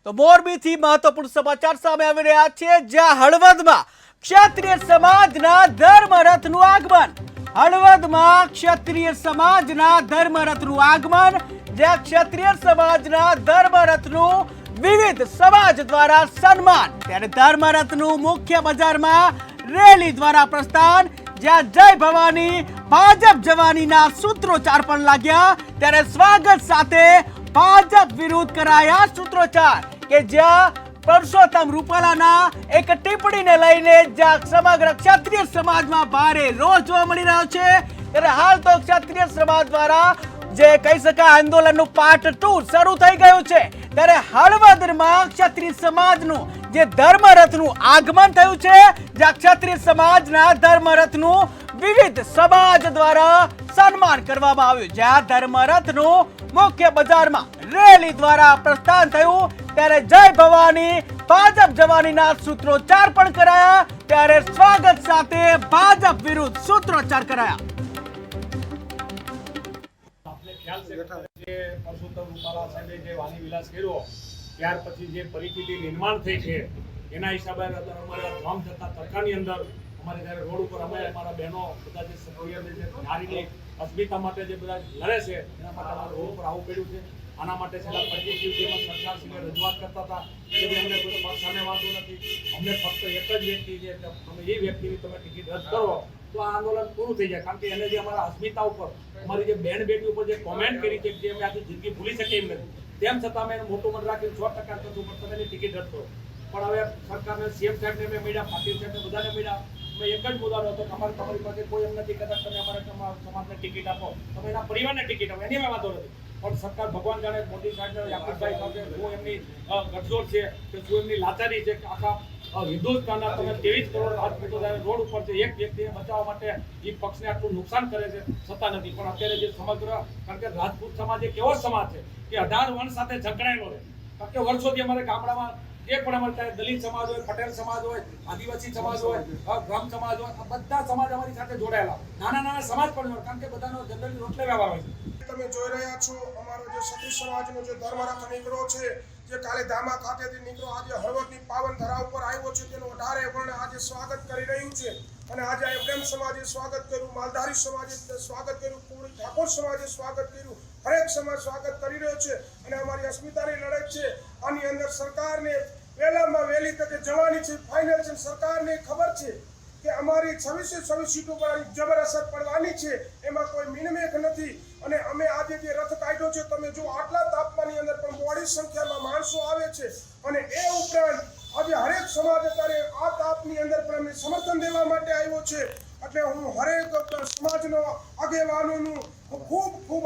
તો મોરબીથી મહત્વપૂર્ણ સમાચાર સામે આવી રહ્યા છે, જ્યાં હળવદમાં ક્ષત્રિય સમાજના ધર્મરથનું આગમન. હળવદમાં ક્ષત્રિય સમાજના ધર્મરથનું આગમન, જ્યાં ક્ષત્રિય સમાજના ધર્મરથનું વિવિધ સમાજ દ્વારા સન્માન. ત્યારે ધર્મરથનું મુખ્ય બજારમાં રેલી દ્વારા પ્રસ્થાન, જ્યાં જય ભવાની ભાજપ જવાનીના સૂત્રોચ્ચાર પણ લાગ્યા. ત્યારે સ્વાગત સાથે ભાજપ વિરુદ્ધ કરાયા સૂત્રોચ્ચાર, કે જ્યાં પરસોત્તમ રૂપાલાના એક ટિપ્પણીને લઈને જ્યાં સમગ્ર ક્ષત્રિય સમાજમાં ભારે રોષ જોવા મળી રહ્યો છે. ત્યારે હાલ તો ક્ષત્રિય સમાજ દ્વારા જે કહી શકાય આંદોલનનું પાર્ટ 2 શરૂ થઈ ગયું છે. ત્યારે હળવદમાં ક્ષત્રિય સમાજનું જે ધર્મરથનું આગમન થયું છે, જ્યાં ક્ષત્રિય સમાજના ધર્મરથનું વિવિધ સમાજ દ્વારા સન્માન કરવામાં આવ્યું. જ્યાં ધર્મરથનું મુખ્ય બજારમાં રેલી દ્વારા પ્રસ્થાન થયું. ત્યારે જય ભવાની ભાજપ જવાનીના સૂત્રોચ્ચાર પણ કરાયા. ત્યારે સ્વાગત સાથે ભાજપ વિરુદ્ધ સૂત્રોચ્ચાર કરાયા. પરસોત્તમ રૂપાલા સાહેબે જે વાણી વિલાસ કર્યો, ત્યાર પછી જે પરિસ્થિતિ નિર્માણ થઈ છે, એના હિસાબે અમારા ગામ જતા તડકાની અંદર અમારે જ્યારે રોડ ઉપર અમે અમારા બહેનો બધા જે સક્રિય નારીની અસ્મિતા માટે જે બધા લડે છે, એના માટે અમારે રોડ ઉપર આવવું પડ્યું છે. આના માટે છેલ્લા 25 દિવસમાં સરકારશ્રીને રજૂઆત કરતા હતા કે અમને કોઈ પક્ષ સામે વાંધો નથી, અમને ફક્ત એક જ વ્યક્તિ છે, તમે એ વ્યક્તિની તમે ટિકિટ રદ કરો તો આ આંદોલન પૂરું થઈ જાય. કારણ કે એને જે અમારા અસ્મિતા ઉપર, અમારી જે બેન બેટી ઉપર જે કોમેન્ટ કરી છે, જે અમે આખી જિંદગી ભૂલી શકીએ એમ નથી, તેમ છતાં અમે એને મોટું મન રાખીને 100% કરતું પણ તમે એની ટિકિટ રદ કરો. પણ હવે સરકારને, સીએમ સાહેબને મેં મળ્યા, પાટીલ સાહેબને બધાને મળ્યા, અમે એક જ મુદ્દાનો હતો કે તમારી પાસે કોઈ એમ નથી કહેતા તમે અમારે સમાજને ટિકિટ આપો, તમે એના પરિવારને ટિકિટ આપો, એની વાંધો નથી. પણ સરકાર ભગવાન જાણે મોદી સાહેબ યાકુબભાઈ સાથે શું એમની ગઠજોડ છે, કે શું એમની લાચારી છે, કે આખા હિન્દુસ્તાનના તમે 23 કરોડ રાજપૂતો રોડ ઉપર છે, એક વ્યક્તિને બચાવવા માટે એ પક્ષને આટલું નુકસાન કરે છે, છતાં નથી. પણ અત્યારે જે સમગ્ર, કારણ કે રાજપૂત સમાજ એક એવો સમાજ છે કે 18 વંશ સાથે ઝંકડાયેલો છે. કારણ કે વર્ષોથી અમારે ગામડામાં જે પણ અમારે ચાહે દલિત સમાજ હોય, પટેલ સમાજ હોય, આદિવાસી સમાજ હોય, બ્રહ્મ સમાજ હોય, આ બધા સમાજ અમારી સાથે જોડાયેલા, નાના નાના સમાજ પણ હોય, કારણ કે બધાનો જનરલી રોટલે વ્યવહાર હોય છે. તમે જોઈ રહ્યા છો અમારો જે ક્ષત્રિય સમાજનો જે ધર્મરથ નીકળ્યો છે, જે કાલે ધામા ખાતેથી નીકળ્યો, આજે હળવદની પાવન ધરા ઉપર આવ્યો છે, તેનું 18 વર્ણ આજે સ્વાગત કરી રહ્યું છે. અને આજે બ્રહ્મ સમાજે સ્વાગત કર્યું, માલધારી સમાજે સ્વાગત કર્યું, કુંવરી ઠાકોર સમાજે સ્વાગત કર્યું, હરેક સમાજ સ્વાગત કરી રહ્યો છે. અને અમારી અસ્મિતાની લડત છે, આની અંદર સરકારને વહેલામાં વહેલી તકે જવાની છે. ફાઇનલ છે, સરકારને ખબર છે કે અમારી 26 સીટો પર જબર અસર પડવાની છે, એમાં કોઈ મિનમેક નથી. અને અમે આજે જે રથ કાઢ્યો છે, તમે જો આટલા તાપમાનની અંદર પણ મોટી સંખ્યામાં માણસો આવે છે. અને એ ઉપરાંત આજે હરેક સમાજ અત્યારે આ તાપની અંદર પણ અમને સમર્થન દેવા માટે આવ્યો છે. એટલે હું હરેક સમાજનો આગેવાનોનું ખૂબ ખૂબ